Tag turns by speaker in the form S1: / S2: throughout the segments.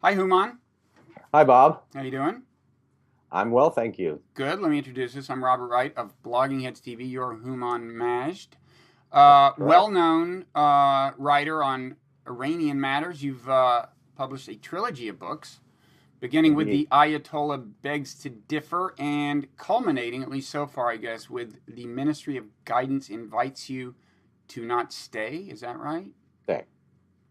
S1: Hi, Hooman.
S2: Hi, Bob.
S1: How you doing?
S2: I'm well, thank you.
S1: Good. Let me introduce us. I'm Robert Wright of Blogging Heads TV. You're Hooman Majd,
S2: That's correct.
S1: well-known writer on Iranian matters. You've published a trilogy of books, beginning with
S2: Indeed.
S1: the Ayatollah Begs to Differ and culminating, at least so far, I guess, with the Ministry of Guidance Invites You to Not Stay. Is that right?
S2: Okay.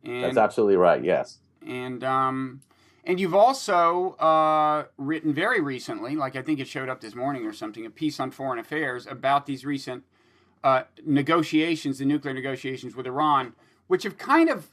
S2: That's
S1: And
S2: absolutely right, yes.
S1: And and you've also written very recently, like I think it showed up this morning or something, a piece on foreign affairs about these recent negotiations, the nuclear negotiations with Iran, which have kind of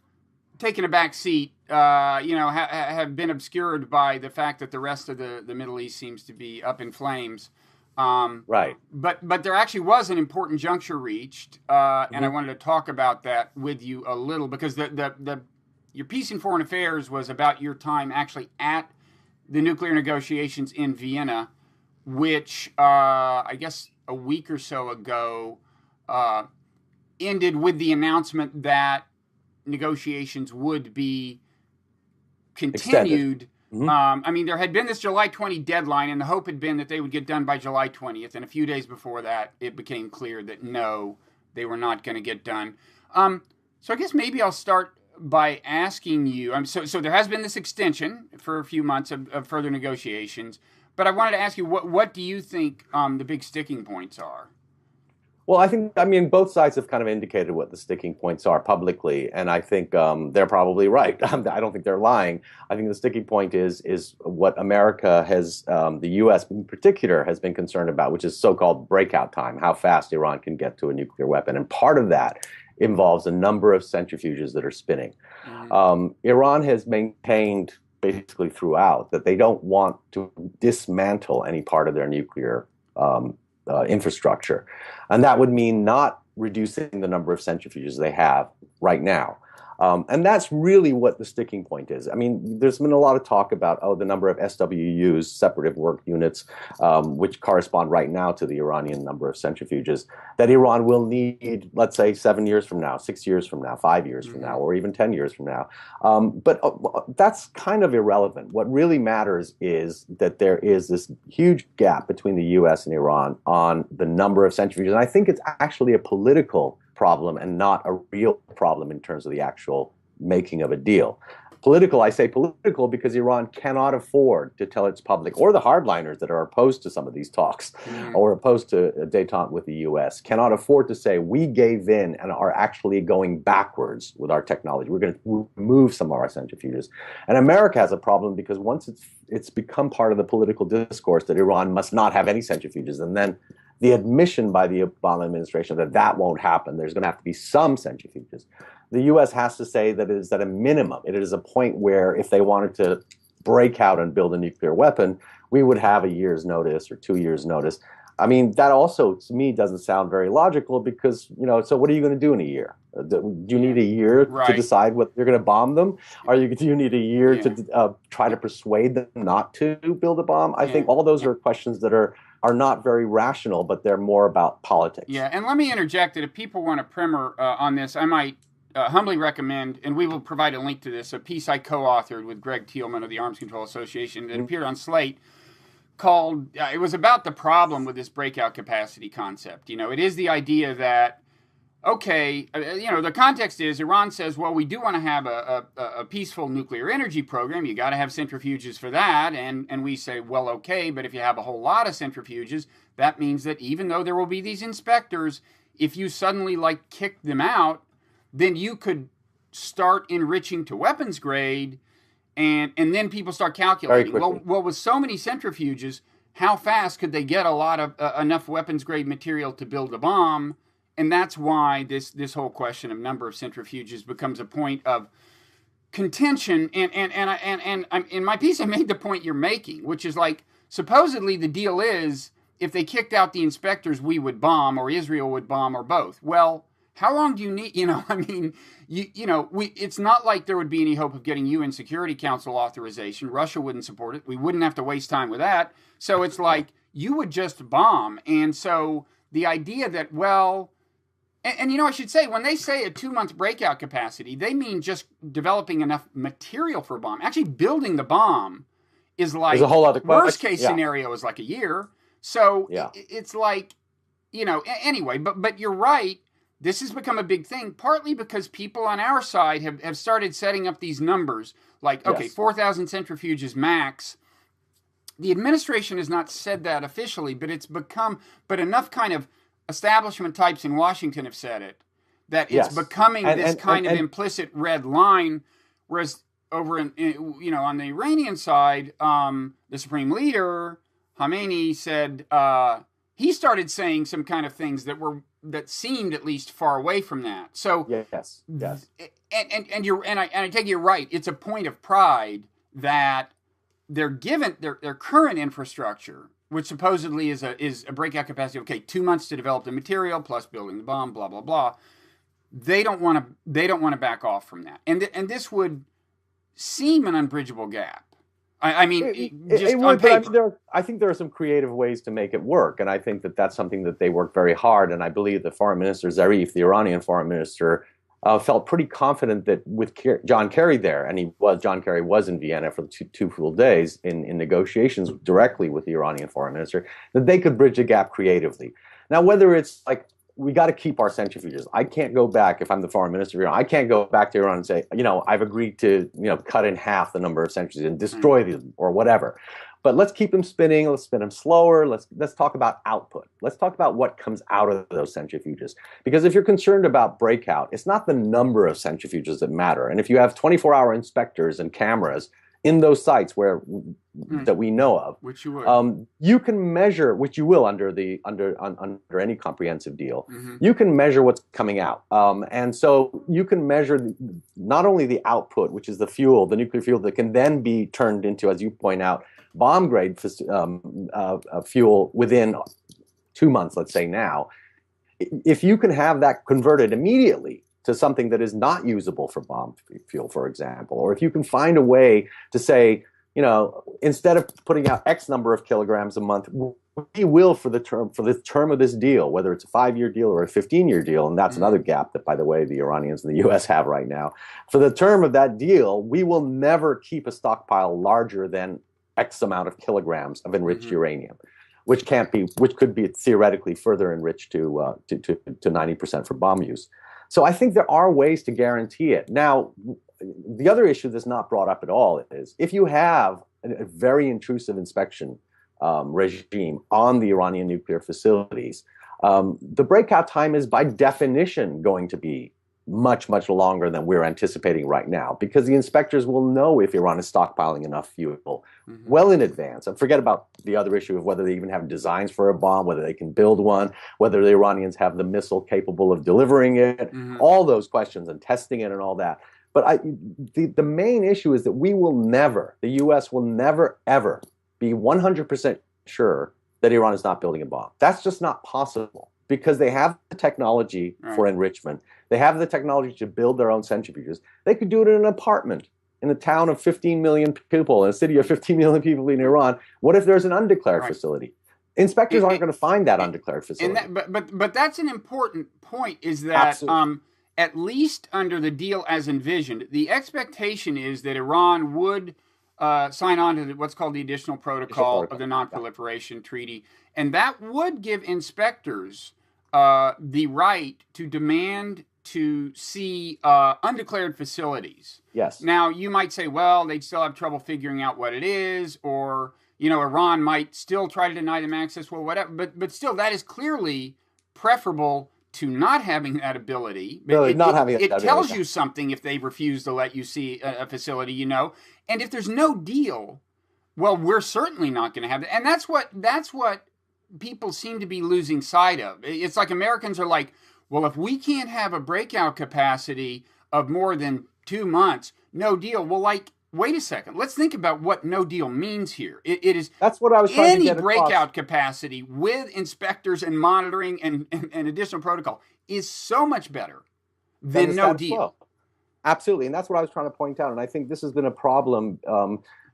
S1: taken a back seat, have been obscured by the fact that the rest of the Middle East seems to be up in flames.
S2: Right.
S1: But there actually was an important juncture reached, and I
S2: hmm
S1: wanted to talk about that with you a little because the your piece in Foreign Affairs was about your time actually at the nuclear negotiations in Vienna, which I guess a week or so ago uh, ended with the announcement that negotiations would be
S2: Extended.
S1: continued.
S2: hmm
S1: I mean, there had been this July 20 deadline, and the hope had been that they would get done by July 20th. And a few days before that, it became clear that no, they were not going to get done. So I guess maybe I'll start by asking you. So there has been this extension for a few months of further negotiations, but I wanted to ask you what do you think the big sticking points are?
S2: Well, I mean, both sides have kind of indicated what the sticking points are publicly, and I think they're probably right. I don't think they're lying. I think the sticking point is what America has, the U.S. in particular, has been concerned about, which is so-called breakout time, how fast Iran can get to a nuclear weapon, and part of that involves a number of centrifuges that are spinning.
S1: Mm-hmm.
S2: Iran has maintained basically throughout that they don't want to dismantle any part of their nuclear infrastructure. And that would mean not reducing the number of centrifuges they have right now. And that's really what the sticking point is. I mean, there's been a lot of talk about, the number of SWUs, separative work units, which correspond right now to the Iranian number of centrifuges, that Iran will need, let's say, 7 years from now, 6 years from now, 5 years from
S1: Mm-hmm.
S2: now, or even 10 years from now. But that's kind of irrelevant. What really matters is that there is this huge gap between the US and Iran on the number of centrifuges. And I think it's actually a political problem and not a real problem in terms of the actual making of a deal. Political, I say political because Iran cannot afford to tell its public, or the hardliners that are opposed to some of these talks
S1: Mm-hmm.
S2: or opposed to détente with the US, cannot afford to say we gave in and are actually going backwards with our technology. We're going to remove some of our centrifuges. And America has a problem because once it's become part of the political discourse that Iran must not have any centrifuges, and then the admission by the Obama administration that that won't happen. There's going to have to be some centrifuges. The U.S. has to say that it is at a minimum. It is a point where if they wanted to break out and build a nuclear weapon, we would have a year's notice or 2 years' notice. I mean, that also, to me, doesn't sound very logical because, so what are you going to do in a year? Do you
S1: Yeah.
S2: need a year to
S1: Right.
S2: decide whether you're going to bomb them? Do you need a year
S1: Yeah.
S2: to try to persuade them not to build a bomb? I
S1: Yeah.
S2: think all those are questions that are not very rational, but they're more about politics.
S1: Yeah, and let me interject that if people want a primer on this, I might humbly recommend, and we will provide a link to this, a piece I co-authored with Greg Thielman of the Arms Control Association that appeared on Slate called, it was about the problem with this breakout capacity concept. It is the idea that, okay, the context is Iran says, well, we do want to have a peaceful nuclear energy program. You got to have centrifuges for that. And we say, well, okay, but if you have a whole lot of centrifuges, that means that even though there will be these inspectors, if you suddenly kick them out, then you could start enriching to weapons grade, and then people start
S2: Very
S1: calculating.
S2: quickly.
S1: Well, with so many centrifuges, how fast could they get a lot of enough weapons grade material to build a bomb? And that's why this whole question of number of centrifuges becomes a point of contention. And in my piece, I made the point you're making, which is supposedly the deal is if they kicked out the inspectors, we would bomb, or Israel would bomb, or both. Well, how long do you need? I mean, it's not like there would be any hope of getting UN Security Council authorization. Russia wouldn't support it. We wouldn't have to waste time with that. So it's like you would just bomb. And so the idea that, well, And I should say, when they say a 2-month breakout capacity, they mean just developing enough material for a bomb. Actually, building the bomb is like,
S2: a whole other
S1: worst case scenario is like a year. So it's like, anyway, but you're right. This has become a big thing, partly because people on our side have started setting up these numbers. Like, okay, 4,000 centrifuges max. The administration has not said that officially, but but enough kind of establishment types in Washington have said it, that it's becoming this kind of implicit red line, whereas over on the Iranian side, the supreme leader, Khamenei, said, he started saying some kind of things that seemed at least far away from that. So
S2: yes.
S1: And I take you're right. It's a point of pride that they're given their current infrastructure, which supposedly is a breakout capacity. Okay, 2 months to develop the material plus building the bomb, blah blah blah. They don't want to back off from that, and this would seem an unbridgeable gap. I mean, on paper.
S2: I think there are some creative ways to make it work, and I think that's something that they work very hard. And I believe the foreign minister Zarif, the Iranian foreign minister, felt pretty confident that with John Kerry there, and John Kerry was in Vienna for two full days in negotiations directly with the Iranian foreign minister, that they could bridge the gap creatively. Now, whether it's like, we got to keep our centrifuges. I can't go back, if I'm the foreign minister of Iran, I can't go back to Iran and say, I've agreed to, cut in half the number of centrifuges and destroy them or whatever. But let's keep them spinning. Let's spin them slower. Let's talk about output. Let's talk about what comes out of those centrifuges. Because if you're concerned about breakout, it's not the number of centrifuges that matter. And if you have 24-hour inspectors and cameras in those sites that we know of,
S1: which you would,
S2: you can measure, which you will under any comprehensive deal. Mm-hmm. You can measure what's coming out, and so you can measure not only the output, which is the fuel, the nuclear fuel that can then be turned into, as you point out, bomb grade fuel within 2 months, let's say now. If you can have that converted immediately to something that is not usable for bomb fuel, for example, or if you can find a way to say, instead of putting out X number of kilograms a month, we will for the term of this deal, whether it's a 5-year deal or a 15-year deal, and that's another gap that, by the way, the Iranians and the U.S. have right now. For the term of that deal, we will never keep a stockpile larger than X amount of kilograms of enriched uranium, which could be theoretically further enriched to 90% for bomb use. So I think there are ways to guarantee it. Now, the other issue that's not brought up at all is if you have a very intrusive inspection regime on the Iranian nuclear facilities, the breakout time is by definition going to be much, much longer than we're anticipating right now, because the inspectors will know if Iran is stockpiling enough fuel well in advance. And forget about the other issue of whether they even have designs for a bomb, whether they can build one, whether the Iranians have the missile capable of delivering it, all those questions, and testing it and all that. But the main issue is that the U.S. will never, ever be 100% sure that Iran is not building a bomb. That's just not possible, because they have the technology for enrichment. They have the technology to build their own centrifuges. They could do it in an apartment in a town of 15 million people, in a city of 15 million people in Iran. What if there's an undeclared facility? Inspectors aren't going to find that undeclared facility.
S1: But that's an important point, is that at least under the deal as envisioned, the expectation is that Iran would sign on to what's called the Additional Protocol of the Non-Proliferation Treaty, and that would give inspectors the right to demand to see undeclared facilities.
S2: Yes.
S1: Now, you might say, well, they'd still have trouble figuring out what it is, or, Iran might still try to deny them access, well, whatever. But still, that is clearly preferable to not having that ability. It tells you something if they refuse to let you see a facility, And if there's no deal, well, we're certainly not going to have that. And that's what people seem to be losing sight of. It's like Americans are like, well, if we can't have a breakout capacity of more than 2 months, no deal. Well, wait a second. Let's think about what no deal means here. It is
S2: that's what I was trying to get
S1: across. Any breakout capacity with inspectors and monitoring and additional protocol is so much better than no deal.
S2: Well. Absolutely, and that's what I was trying to point out. And I think this has been a problem,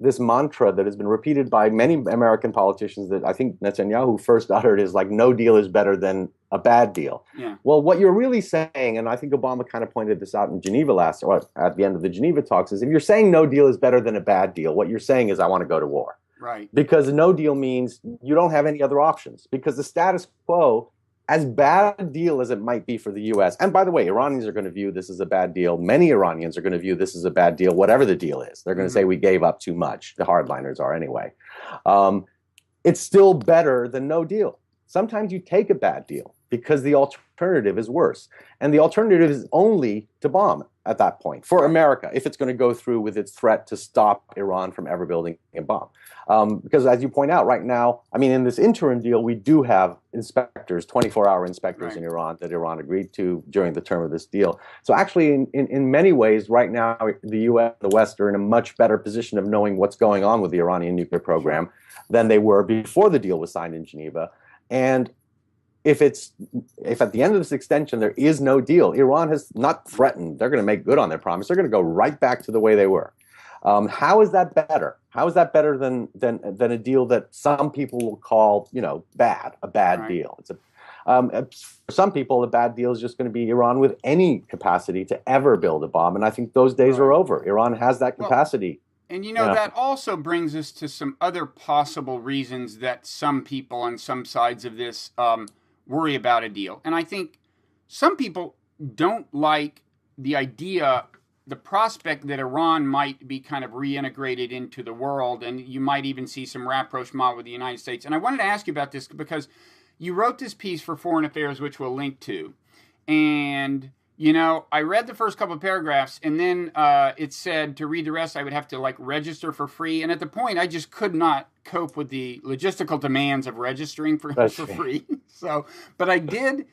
S2: this mantra that has been repeated by many American politicians that I think Netanyahu first uttered is like, no deal is better than a bad deal.
S1: Yeah.
S2: Well, what you're really saying, and I think Obama kind of pointed this out in Geneva or at the end of the Geneva talks, is if you're saying no deal is better than a bad deal, what you're saying is I want to go to war.
S1: Right.
S2: Because no deal means you don't have any other options. Because the status quo, as bad a deal as it might be for the U.S., and by the way, Iranians are going to view this as a bad deal. Many Iranians are going to view this as a bad deal, whatever the deal is. They're going to say we gave up too much. The hardliners are anyway. It's still better than no deal. Sometimes you take a bad deal because the alternative is worse. And the alternative is only to bomb at that point for America, if it's going to go through with its threat to stop Iran from ever building a bomb. Because as you point out right now, I mean, in this interim deal, we do have inspectors, 24-hour inspectors in Iran that Iran agreed to during the term of this deal. So actually, in many ways, right now, the U.S. and the West are in a much better position of knowing what's going on with the Iranian nuclear program than they were before the deal was signed in Geneva. And if at the end of this extension there is no deal, Iran has not threatened they're going to make good on their promise. They're going to go right back to the way they were. How is that better? How is that better than a deal that some people will call, a bad deal? It's for some people, a bad deal is just going to be Iran with any capacity to ever build a bomb, and I think those days are over. Iran has that capacity.
S1: And that also brings us to some other possible reasons that some people on some sides of this worry about a deal. And I think some people don't like the idea, the prospect that Iran might be kind of reintegrated into the world, and you might even see some rapprochement with the United States. And I wanted to ask you about this because you wrote this piece for Foreign Affairs, which we'll link to. And I read the first couple of paragraphs, and then it said to read the rest, I would have to register for free. And at the point, I just could not cope with the logistical demands of registering for free. But I did.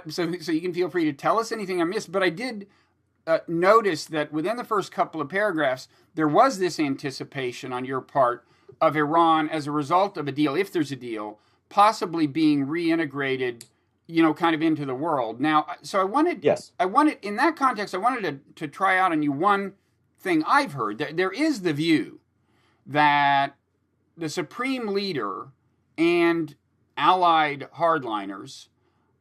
S1: So you can feel free to tell us anything I missed. But I did notice that within the first couple of paragraphs, there was this anticipation on your part of Iran as a result of a deal, if there's a deal, possibly being reintegrated kind of into the world. Now, so I wanted, in that context, I wanted to try out on you one thing I've heard. There is the view that the supreme leader and allied hardliners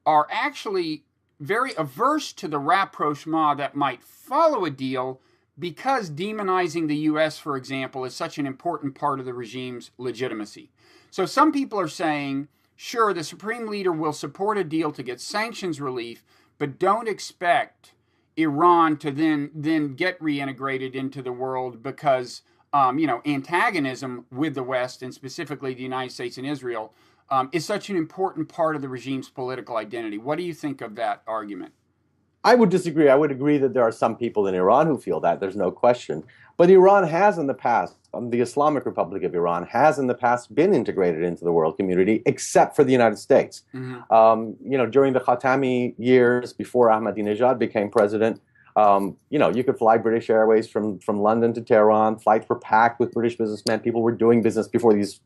S1: are actually very averse to the rapprochement that might follow a deal because demonizing the U.S., for example, is such an important part of the regime's legitimacy. So some people are saying, sure, the supreme leader will support a deal to get sanctions relief, but don't expect Iran to then get reintegrated into the world because, antagonism with the West, and specifically the United States and Israel, is such an important part of the regime's political identity. What do you think of that argument?
S2: I would disagree. I would agree that there are some people in Iran who feel that. There's no question. But Iran has in the past, the Islamic Republic of Iran has in the past been integrated into the world community, except for the United States. Mm-hmm. During the Khatami years before Ahmadinejad became president, you could fly British Airways from London to Tehran. Flights were packed with British businessmen. People were doing business before these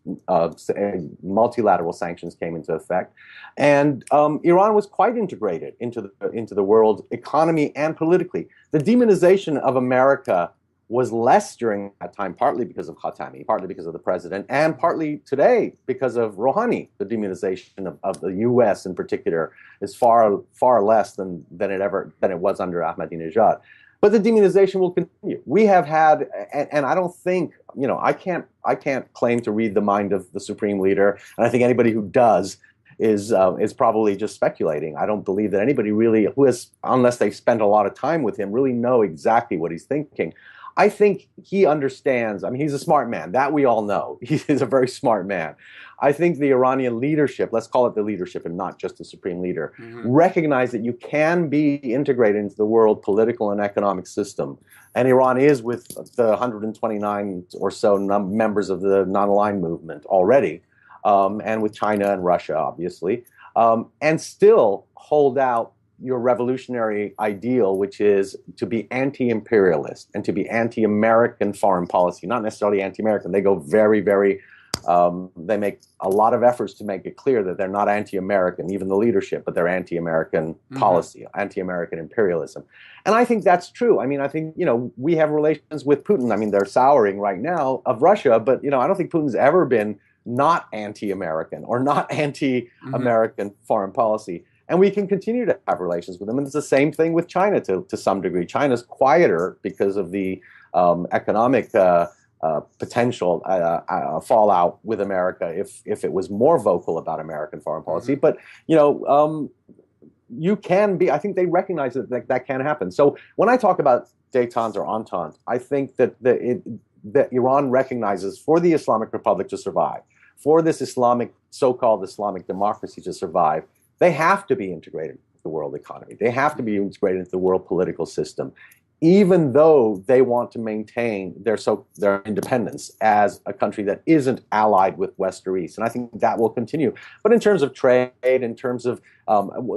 S2: multilateral sanctions came into effect. And Iran was quite integrated into the world economy and politically. The demonization of America was less during that time, partly because of Khatami, partly because of the president, and partly today because of Rouhani. The demonization of the U.S. in particular is far less than it was under Ahmadinejad. But the demonization will continue. We have had, and I don't think, I can't claim to read the mind of the supreme leader, and I think anybody who does is probably just speculating. I don't believe that anybody really who has, unless they've spent a lot of time with him, really know exactly what he's thinking. I think he understands. I mean, he's a smart man. That we all know. He is a very smart man. I think the Iranian leadership, let's call it the leadership and not just the supreme leader, recognize that you can be integrated into the world political and economic system. And Iran is, with the 129 or so members of the non-aligned movement already, and with China and Russia, obviously, and still hold out your revolutionary ideal, which is to be anti-imperialist and to be anti-American foreign policy, not necessarily anti-American. They go very, very, they make a lot of efforts to make it clear that they're not anti-American, even the leadership, but they're anti-American policy, anti-American imperialism. And I think that's true. I mean, I think, we have relations with Putin. I mean, they're souring right now of Russia, but, I don't think Putin's ever been not anti-American or not anti-American foreign policy. and we can continue to have relations with them. And it's the same thing with China to some degree. China's quieter because of the economic potential fallout with America if it was more vocal about American foreign policy. But you can be. I think they recognize that can happen. So when I talk about détente or entente, I think that Iran recognizes for the Islamic Republic to survive, for this so-called Islamic democracy to survive, they have to be integrated into the world economy. They have to be integrated into the world political system, even though they want to maintain their independence as a country that isn't allied with West or East. And I think that will continue. But in terms of trade, in terms of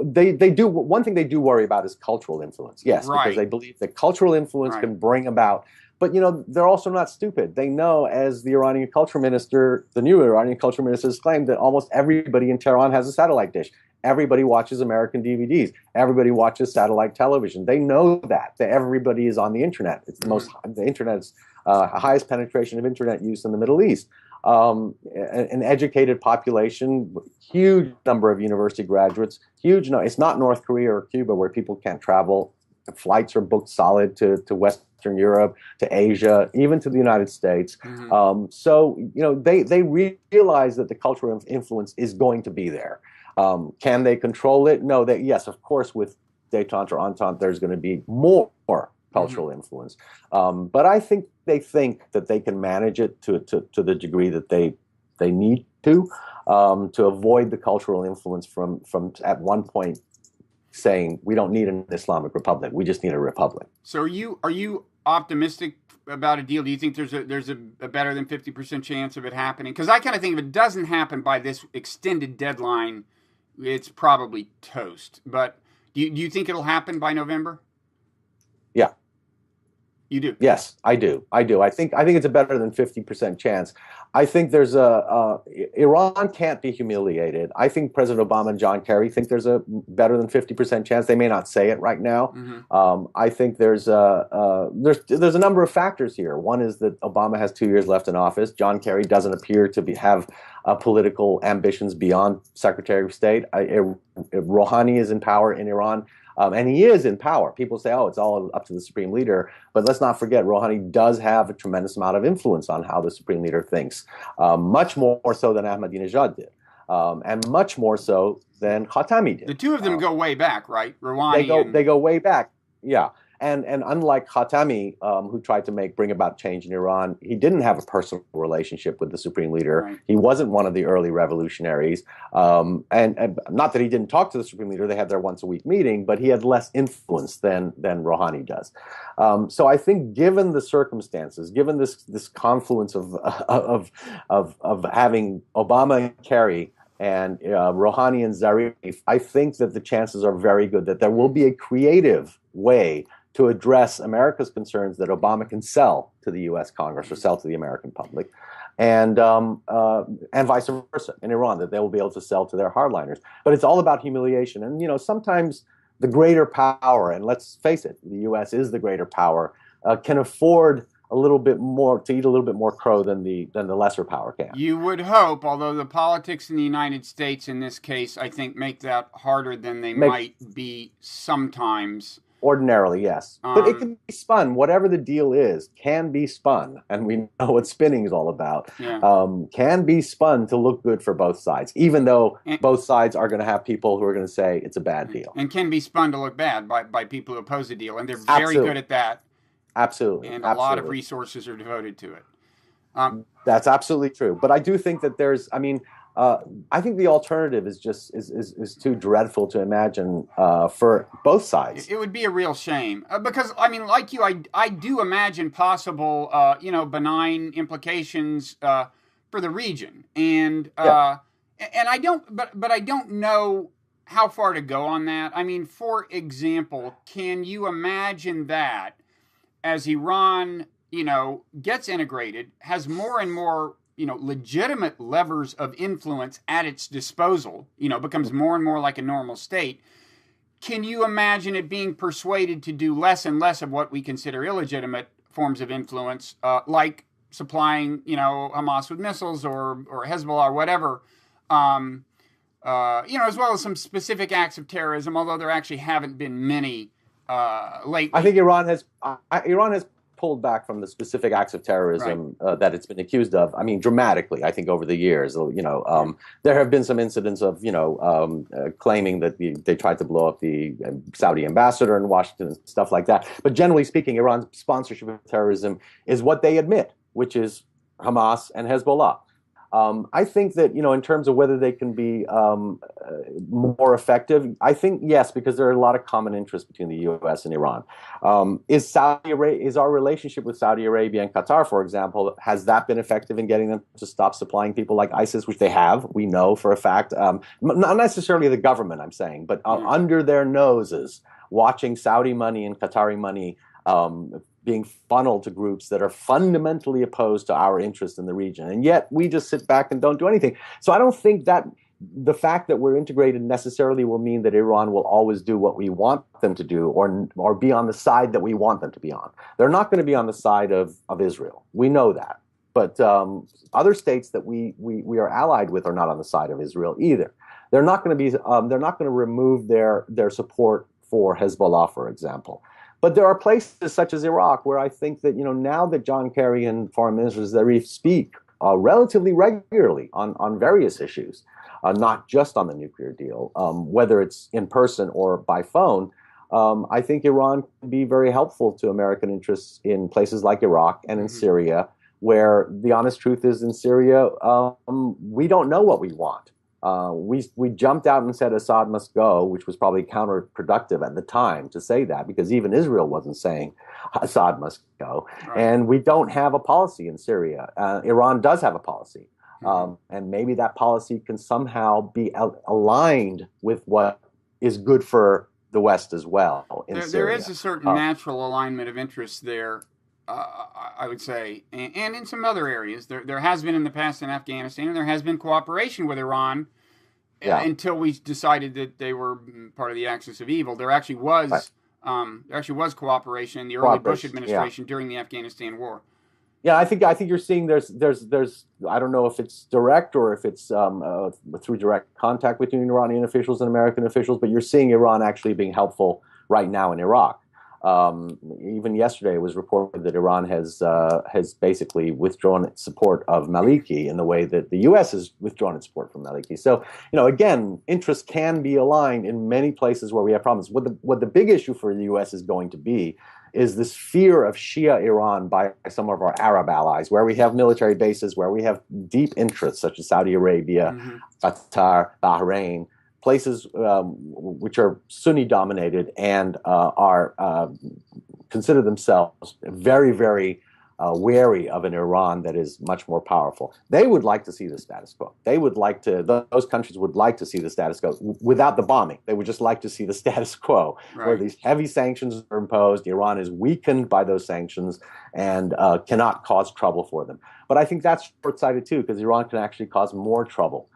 S2: they do one thing they do worry about is cultural influence. Yes,
S1: right.
S2: Because they believe that cultural influence can bring about. But they're also not stupid. They know, as the new Iranian culture minister has claimed, that almost everybody in Tehran has a satellite dish. Everybody watches American DVDs. Everybody watches satellite television. They know that everybody is on the internet. It's the internet's highest penetration of internet use in the Middle East. An educated population, huge number of university graduates, huge. No, it's not North Korea or Cuba where people can't travel. The flights are booked solid to Western Europe, to Asia, even to the United States. So they realize that the cultural influence is going to be there. Can they control it? No. Yes, of course, with détente or entente, there's going to be more cultural influence. But I think that they can manage it to the degree that they need to avoid the cultural influence from at one point saying we don't need an Islamic Republic, we just need a republic.
S1: So are you optimistic about a deal? Do you think there's a better than 50% chance of it happening? Because I kind of think if it doesn't happen by this extended deadline, it's probably toast. But do you think it'll happen by November?
S2: Yeah.
S1: You do?
S2: Yes, I do. I think it's a better than 50% chance. I think there's Iran can't be humiliated. I think President Obama and John Kerry think there's a better than 50% chance. They may not say it right now. I think there's a number of factors here. One is that Obama has 2 years left in office. John Kerry doesn't appear to have political ambitions beyond Secretary of State. Rouhani is in power in Iran. And he is in power. People say, oh, it's all up to the Supreme Leader. But let's not forget, Rouhani does have a tremendous amount of influence on how the Supreme Leader thinks, much more so than Ahmadinejad did, and much more so than Khatami did.
S1: The two of them go way back, right? Rouhani
S2: they go way back, yeah. And unlike Khatami, who tried to bring about change in Iran, he didn't have a personal relationship with the Supreme Leader. Right. He wasn't one of the early revolutionaries. And not that he didn't talk to the Supreme Leader. They had their once-a-week meeting, but he had less influence than Rouhani does. So I think given the circumstances, given this confluence of having Obama and Kerry and Rouhani and Zarif, I think that the chances are very good that there will be a creative way to address America's concerns that Obama can sell to the U.S. Congress or sell to the American public, and vice versa in Iran, that they will be able to sell to their hardliners. But it's all about humiliation. And, sometimes the greater power, and let's face it, the U.S. is the greater power, can afford a little bit more, to eat a little bit more crow than the lesser power can.
S1: You would hope, although the politics in the United States in this case, I think, make that harder than they might be sometimes.
S2: Ordinarily, yes. But it can be spun. Whatever the deal is can be spun. And we know what spinning is all about. Yeah. Can be spun to look good for both sides, even though both sides are going to have people who are going to say it's a bad deal.
S1: And can be spun to look bad by people who oppose the deal. And they're very good at that.
S2: Absolutely.
S1: And a lot of resources are devoted to it.
S2: That's absolutely true. But I do think that I think the alternative is too dreadful to imagine for both sides.
S1: It would be a real shame because, like you, I do imagine possible, benign implications for the region, and I don't, but I don't know how far to go on that. For example, can you imagine that as Iran, gets integrated, has more and more legitimate levers of influence at its disposal, becomes more and more like a normal state. Can you imagine it being persuaded to do less and less of what we consider illegitimate forms of influence, like supplying, Hamas with missiles or Hezbollah or whatever, as well as some specific acts of terrorism, although there actually haven't been many lately.
S2: I think Iran has pulled back from the specific acts of terrorism that it's been accused of. I mean, dramatically. I think over the years, there have been some incidents of claiming that they tried to blow up the Saudi ambassador in Washington and stuff like that. But generally speaking, Iran's sponsorship of terrorism is what they admit, which is Hamas and Hezbollah. I think that, in terms of whether they can be more effective, I think yes, because there are a lot of common interests between the U.S. and Iran. Is our relationship with Saudi Arabia and Qatar, for example, has that been effective in getting them to stop supplying people like ISIS, which they have, we know for a fact, not necessarily the government, I'm saying, but under their noses, watching Saudi money and Qatari money being funneled to groups that are fundamentally opposed to our interest in the region. And yet we just sit back and don't do anything. So I don't think that the fact that we're integrated necessarily will mean that Iran will always do what we want them to do or be on the side that we want them to be on. They're not going to be on the side of Israel. We know that. But other states that we are allied with are not on the side of Israel either. They're not going to be. They're not going to remove their support for Hezbollah, for example. But there are places such as Iraq where I think that, now that John Kerry and Foreign Minister Zarif speak relatively regularly on various issues, not just on the nuclear deal, whether it's in person or by phone, I think Iran can be very helpful to American interests in places like Iraq and in Syria, where the honest truth is in Syria, we don't know what we want. We jumped out and said Assad must go, which was probably counterproductive at the time to say that, because even Israel wasn't saying Assad must go. Right. And we don't have a policy in Syria. Iran does have a policy. And maybe that policy can somehow be aligned with what is good for the West as well in Syria.
S1: There is a certain natural alignment of interests there, I would say, and in some other areas. There has been in the past in Afghanistan, and there has been cooperation with Iran until we decided that they were part of the axis of evil. There actually was cooperation in the early Bush administration during the Afghanistan war.
S2: Yeah, I think you're seeing there's I don't know if it's direct or if it's through direct contact between Iranian officials and American officials, but you're seeing Iran actually being helpful right now in Iraq. Even yesterday, it was reported that Iran has basically withdrawn its support of Maliki in the way that the U.S. has withdrawn its support from Maliki. So, again, interests can be aligned in many places where we have problems. What the big issue for the U.S. is going to be is this fear of Shia Iran by some of our Arab allies, where we have military bases, where we have deep interests, such as Saudi Arabia, Qatar, Bahrain, places which are Sunni-dominated and consider themselves very, very wary of an Iran that is much more powerful. They would like to see the status quo. Those countries would like to see the status quo without the bombing. They would just like to see the status quo, where these heavy sanctions are imposed. Iran is weakened by those sanctions and cannot cause trouble for them. But I think that's short-sighted too, because Iran can actually cause more trouble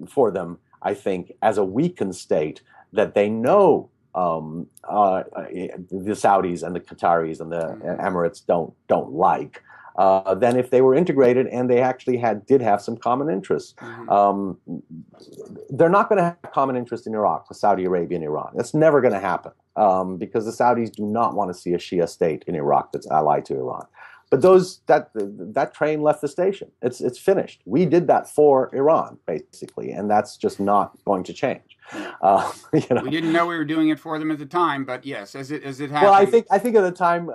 S2: for them, I think, as a weakened state that they know the Saudis and the Qataris and the Emirates don't like, than if they were integrated and they actually did have some common interests. They're not going to have common interest in Iraq with Saudi Arabia and Iran. That's never going to happen because the Saudis do not want to see a Shia state in Iraq that's allied to Iran. But that train left the station. It's finished. We did that for Iran, basically, and that's just not going to change.
S1: We didn't know we were doing it for them at the time, but yes, as it happened.
S2: Well, I think at the time,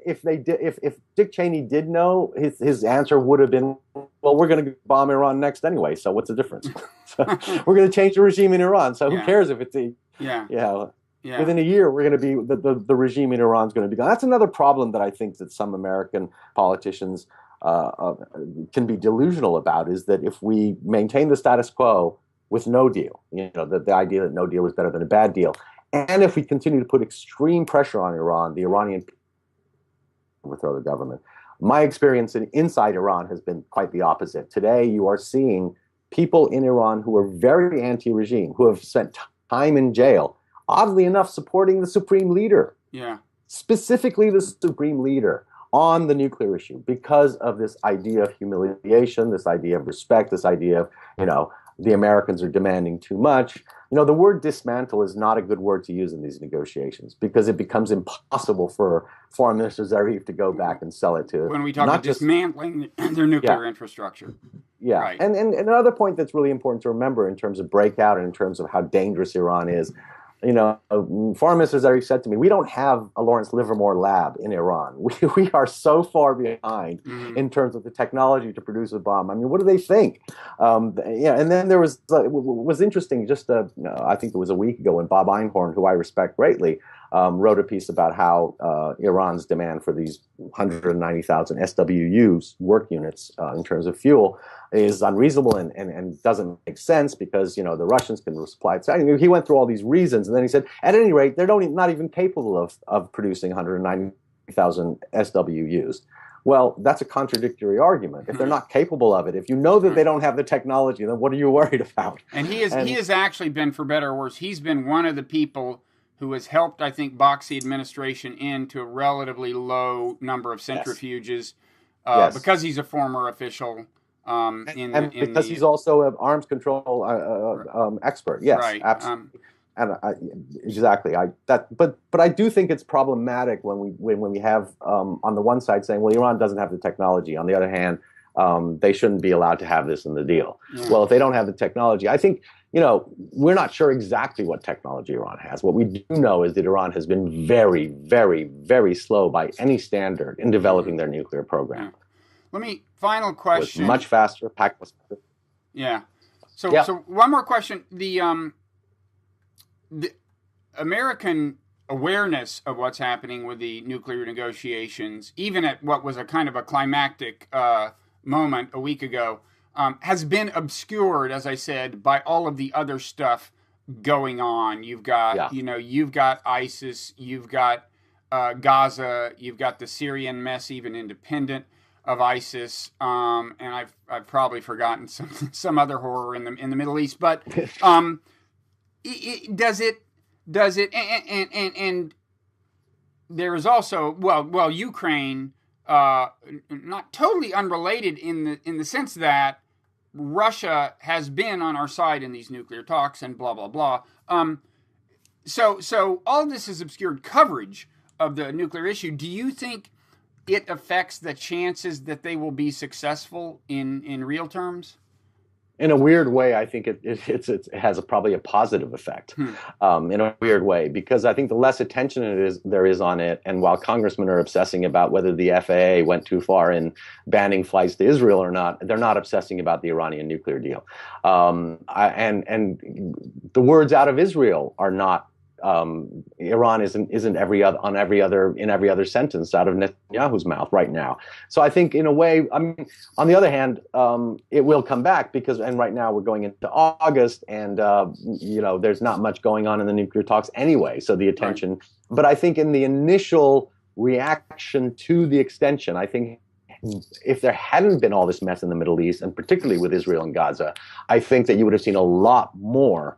S2: if Dick Cheney did know, his answer would have been, well, we're going to bomb Iran next anyway. So what's the difference? So we're going to change the regime in Iran. So who cares if it's within a year, we're going to be the regime in Iran is going to be gone. That's another problem that I think that some American politicians can be delusional about, is that if we maintain the status quo with no deal, the idea that no deal is better than a bad deal, and if we continue to put extreme pressure on Iran, the Iranian overthrow the government. My experience inside Iran has been quite the opposite. Today, you are seeing people in Iran who are very anti-regime, who have spent time in jail, oddly enough, supporting the supreme leader. Yeah. Specifically the supreme leader on the nuclear issue, because of this idea of humiliation, this idea of respect, this idea of, the Americans are demanding too much. The word dismantle is not a good word to use in these negotiations because it becomes impossible for Foreign Minister Zarif to go back and sell it to.
S1: When we talk about dismantling their nuclear infrastructure.
S2: Yeah. Right. And another point that's really important to remember in terms of breakout and in terms of how dangerous Iran is, Foreign Minister Zarif said to me, we don't have a Lawrence Livermore lab in Iran. We are so far behind in terms of the technology to produce a bomb. I mean, what do they think? And then there was interesting just, I think it was a week ago when Bob Einhorn, who I respect greatly, wrote a piece about how Iran's demand for these 190,000 SWUs, work units in terms of fuel, is unreasonable and doesn't make sense because, the Russians can supply it. So he went through all these reasons, and then he said, at any rate, they're not even capable of producing 190,000 SWUs. Well, that's a contradictory argument. If they're not capable of it, if you know that they don't have the technology, then what are you worried about?
S1: And he has actually been, for better or worse, he's been one of the people who has helped, I think, box the administration into a relatively low number of centrifuges because he's a former official. Because he's also an arms control expert. Yes, right. Absolutely. Exactly. But I do think it's problematic when we have on the one side saying, well, Iran doesn't have the technology. On the other hand, they shouldn't be allowed to have this in the deal. Yeah. Well, if they don't have the technology, I think, we're not sure exactly what technology Iran has. What we do know is that Iran has been very, very, very slow by any standard in developing their nuclear program. Yeah. Final question.
S2: Much faster, packed with.
S1: Yeah. So one more question. The American awareness of what's happening with the nuclear negotiations, even at what was a kind of a climactic moment a week ago, has been obscured, as I said, by all of the other stuff going on. You've got, you've got ISIS, you've got Gaza, you've got the Syrian mess, even independent of ISIS, and I've probably forgotten some other horror in the Middle East. But does it and there is also Ukraine, not totally unrelated in the sense that Russia has been on our side in these nuclear talks and blah blah blah. So all this is obscured coverage of the nuclear issue. Do you think it affects the chances that they will be successful in real terms?
S2: In a weird way, I think it has probably a positive effect in a weird way, because I think the less attention there is on it, and while congressmen are obsessing about whether the FAA went too far in banning flights to Israel or not, they're not obsessing about the Iranian nuclear deal. And the words out of Israel are not. Iran isn't in every other sentence out of Netanyahu's mouth right now. So I think in a way, I mean, on the other hand, it will come back and right now we're going into August, and there's not much going on in the nuclear talks anyway. So the attention, right. But I think in the initial reaction to the extension, I think if there hadn't been all this mess in the Middle East, and particularly with Israel and Gaza, I think that you would have seen a lot more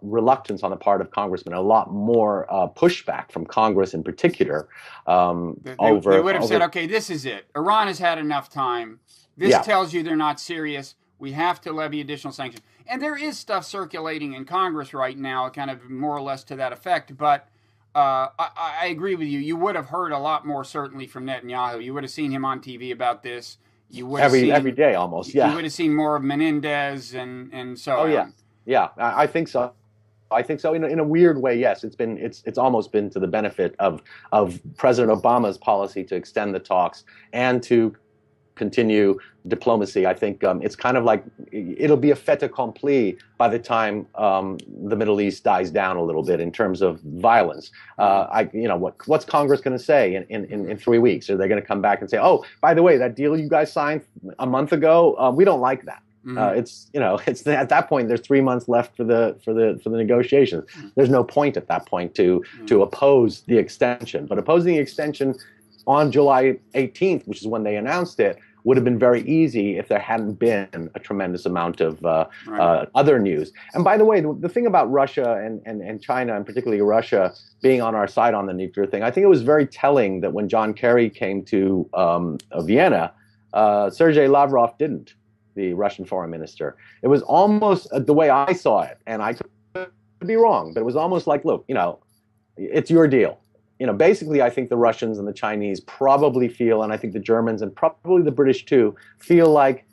S2: reluctance on the part of congressmen, a lot more pushback from Congress in particular. They
S1: would have said, okay, this is it. Iran has had enough time. This tells you they're not serious. We have to levy additional sanctions. And there is stuff circulating in Congress right now, kind of more or less to that effect. But I agree with you. You would have heard a lot more, certainly, from Netanyahu. You would have seen him on TV about this. You would have
S2: every day almost, yeah.
S1: You would have seen more of Menendez and so on.
S2: Yeah. Yeah, I think so. I think so. In a weird way, yes. It's almost been to the benefit of President Obama's policy to extend the talks and to continue diplomacy. I think it's kind of like it'll be a fait accompli by the time the Middle East dies down a little bit in terms of violence. What's Congress going to say in 3 weeks? Are they going to come back and say, oh, by the way, that deal you guys signed a month ago, we don't like that. It's at that point there's 3 months left for the negotiations. There's no point at that point to oppose the extension. But opposing the extension on July 18th, which is when they announced it, would have been very easy if there hadn't been a tremendous amount of other news. And by the way, the thing about Russia and China, and particularly Russia, being on our side on the nuclear thing, I think it was very telling that when John Kerry came to Vienna, Sergei Lavrov didn't. the Russian foreign minister. It was almost the way I saw it, and I could be wrong, but it was almost like, look, it's your deal. Basically, I think the Russians and the Chinese probably feel, and I think the Germans and probably the British too, feel like,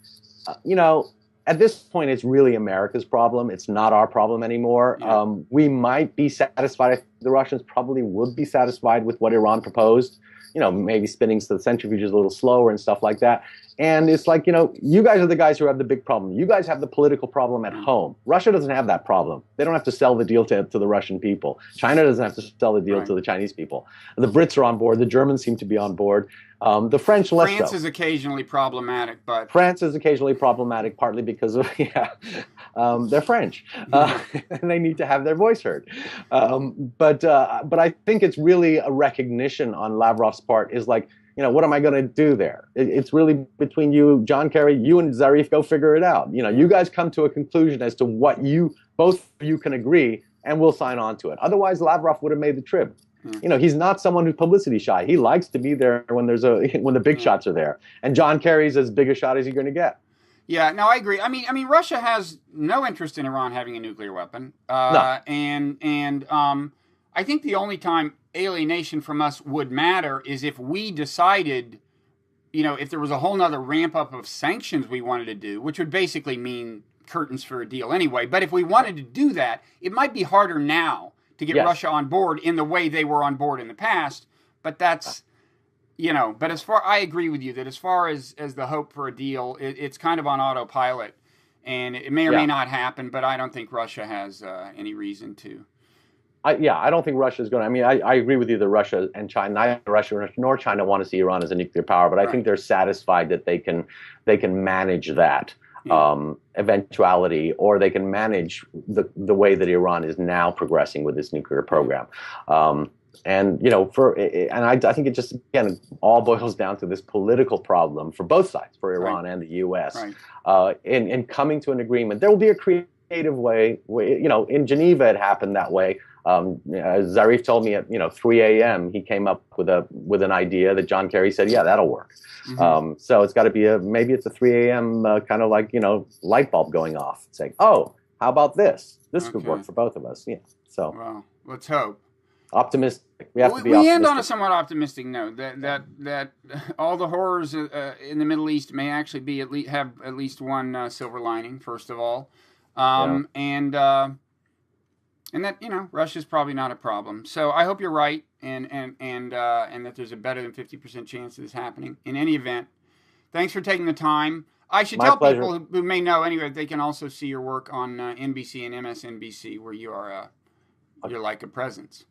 S2: at this point, it's really America's problem. It's not our problem anymore.
S1: Yeah.
S2: We might be satisfied. The Russians probably would be satisfied with what Iran proposed, maybe spinning the centrifuges a little slower and stuff like that. And it's like, you guys are the guys who have the big problem. You guys have the political problem at home. Russia doesn't have that problem. They don't have to sell the deal to the Russian people. China doesn't have to sell the deal to the Chinese people. The Brits are on board. The Germans seem to be on board. The French less so.
S1: France is occasionally problematic, but...
S2: France is occasionally problematic, partly because of, they're French. And they need to have their voice heard. But I think it's really a recognition on Lavrov's part is like, what am I going to do there? It's really between you, John Kerry, you and Zarif, go figure it out. You guys come to a conclusion as to what both of you can agree, and we'll sign on to it. Otherwise, Lavrov would have made the trip. He's not someone who's publicity shy. He likes to be there when the big shots are there. And John Kerry's as big a shot as you're going to get.
S1: Yeah, no, I agree. I mean, Russia has no interest in Iran having a nuclear weapon.
S2: No.
S1: And I think the only time alienation from us would matter is if we decided, if there was a whole nother ramp up of sanctions we wanted to do, which would basically mean curtains for a deal anyway. But if we wanted to do that, it might be harder now to get Russia on board in the way they were on board in the past. But that's, but I agree with you that as far as the hope for a deal, it's kind of on autopilot. And it may or may not happen, but I don't think Russia has any reason to.
S2: I don't think Russia is going to. I mean, I agree with you that Russia and China, neither Russia nor China want to see Iran as a nuclear power, but I think they're satisfied that they can manage that eventuality, or they can manage the way that Iran is now progressing with this nuclear program. And I think it just again all boils down to this political problem for both sides, for Iran and the U.S. In coming to an agreement. There will be a creative way. In Geneva it happened that way. Zarif told me at 3 a.m. he came up with an idea that John Kerry said, yeah, that'll work. So it's got to be maybe it's a 3 a.m. Kind of like light bulb going off, saying, oh, how about this? This could work for both of us. Yeah. So
S1: well, let's hope.
S2: Optimistic. We have to be
S1: optimistic.
S2: We
S1: end on a somewhat optimistic note that all the horrors in the Middle East may actually have at least one silver lining. First of all, and that Russia's probably not a problem. So I hope you're right, and that there's a better than 50% chance of this happening. In any event, thanks for taking the time. I should tell people who may know anyway, they can also see your work on NBC and MSNBC, where you are you're like a presence.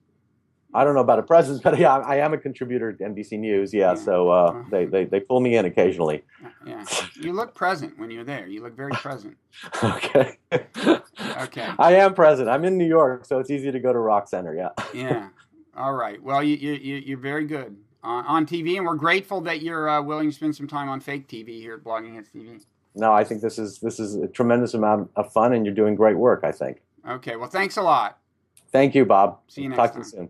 S2: I don't know about a presence, but yeah, I am a contributor to NBC News. Yeah, so they pull me in occasionally.
S1: Yeah, you look present when you're there. You look very present.
S2: Okay.
S1: Okay.
S2: I am present. I'm in New York, so it's easy to go to Rock Center. Yeah.
S1: Yeah. All right. Well, you're very good on TV, and we're grateful that you're willing to spend some time on fake TV here at Blogging Heads TV.
S2: No, I think this is a tremendous amount of fun, and you're doing great work, I think.
S1: Okay. Well, thanks a lot.
S2: Thank you, Bob.
S1: See you next
S2: time. Talk to you soon.